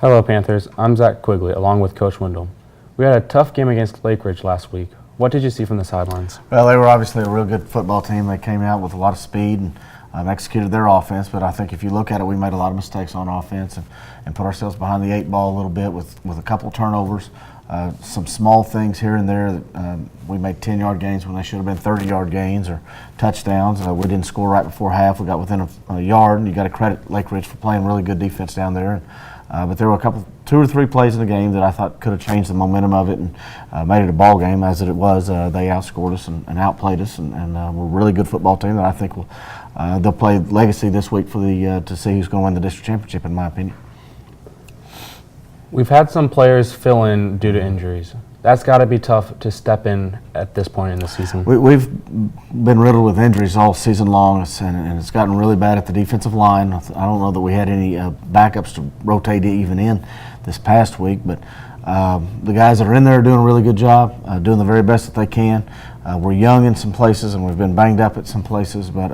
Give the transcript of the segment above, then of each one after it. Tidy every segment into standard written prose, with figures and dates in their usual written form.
Hello, Panthers. I'm Zach Quigley, along with Coach Wendel. We had a tough game against Lake Ridge last week. What did you see from the sidelines? Well, they were obviously a real good football team. They came out with a lot of speed and executed their offense, but I think if you look at it, we made a lot of mistakes on offense and put ourselves behind the 8 ball a little bit with a couple turnovers, some small things here and there. That, we made 10-yard gains when they should have been 30-yard gains or touchdowns. We didn't score right before half. We got within a yard, and you got to credit Lake Ridge for playing really good defense down there. But there were two or three plays in the game that I thought could have changed the momentum of it and made it a ball game. As it was, they outscored us and outplayed us, and we're a really good football team that I think they'll play Legacy this week for to see who's going to win the district championship, in my opinion. We've had some players fill in due to injuries. That's got to be tough to step in at this point in the season. We've been riddled with injuries all season long, and it's gotten really bad at the defensive line. I don't know that we had any backups to rotate even in this past week, but the guys that are in there are doing a really good job, doing the very best that they can. We're young in some places, and we've been banged up at some places, but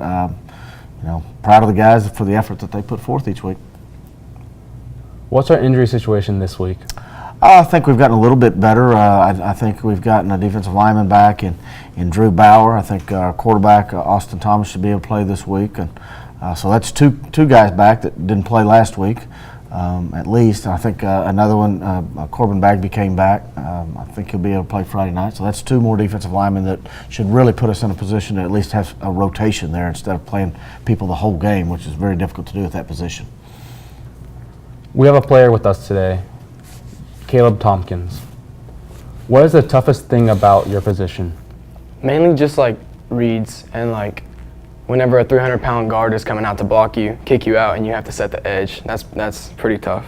proud of the guys for the effort that they put forth each week. What's our injury situation this week? I think we've gotten a little bit better. I think we've gotten a defensive lineman back in Drew Bauer. I think our quarterback, Austin Thomas, should be able to play this week. And so that's two guys back that didn't play last week, at least. And I think another one, Corbin Bagby, came back. I think he'll be able to play Friday night. So that's two more defensive linemen that should really put us in a position to at least have a rotation there instead of playing people the whole game, which is very difficult to do at that position. We have a player with us today, Caleb Thompkins. What is the toughest thing about your position? Mainly just like reads and like whenever a 300-pound guard is coming out to block you, kick you out, and you have to set the edge. That's pretty tough.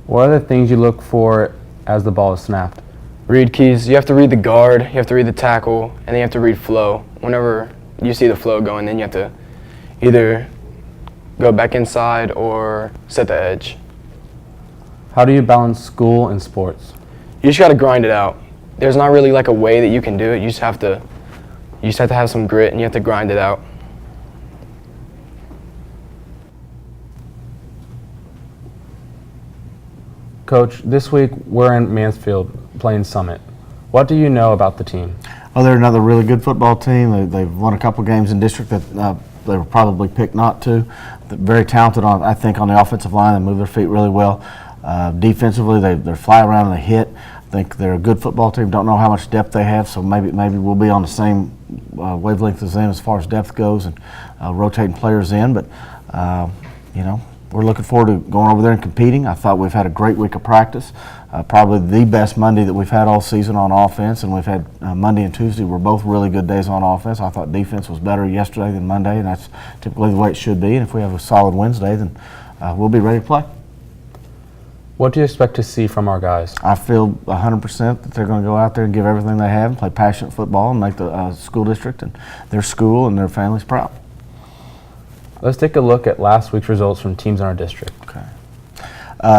What are the things you look for as the ball is snapped? Read keys. You have to read the guard, you have to read the tackle, and then you have to read flow. Whenever you see the flow going, then you have to either go back inside or set the edge. How do you balance school and sports? You just got to grind it out. There's not really like a way that you can do it. You just have to have some grit, and you have to grind it out. Coach, this week we're in Mansfield playing Summit. What do you know about the team? Oh, they're another really good football team. They've won a couple games in district that they were probably picked not to. They're very talented on the offensive line. They move their feet really well. Defensively, they fly around and they hit. I think they're a good football team. Don't know how much depth they have, so maybe we'll be on the same wavelength as them as far as depth goes and rotating players in. But we're looking forward to going over there and competing. I thought we've had a great week of practice. Probably the best Monday that we've had all season on offense, and we've had Monday and Tuesday were both really good days on offense. I thought defense was better yesterday than Monday, and that's typically the way it should be. And if we have a solid Wednesday, then we'll be ready to play. What do you expect to see from our guys? I feel 100% that they're going to go out there and give everything they have and play passionate football and make the school district and their school and their families proud. Let's take a look at last week's results from teams in our district. Okay.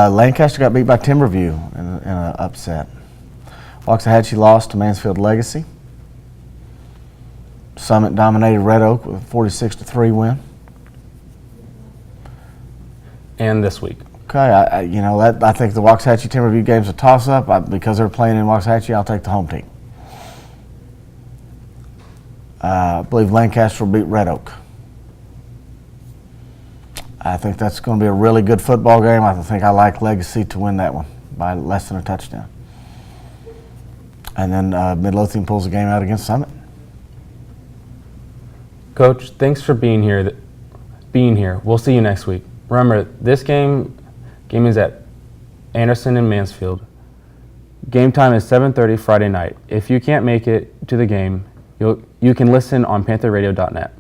Lancaster got beat by Timberview in an upset. Waxahachie lost to Mansfield Legacy. Summit dominated Red Oak with a 46-3 win. And this week. Okay, I think the Waxahachie Timberview game's a toss-up. Because they're playing in Waxahachie, I'll take the home team. I believe Lancaster will beat Red Oak. I think that's going to be a really good football game. I think I like Legacy to win that one by less than a touchdown. And then Midlothian pulls the game out against Summit. Coach, thanks for being here. We'll see you next week. Remember, this game is at Anderson and Mansfield. Game time is 7:30 Friday night. If you can't make it to the game, you can listen on pantherradio.net.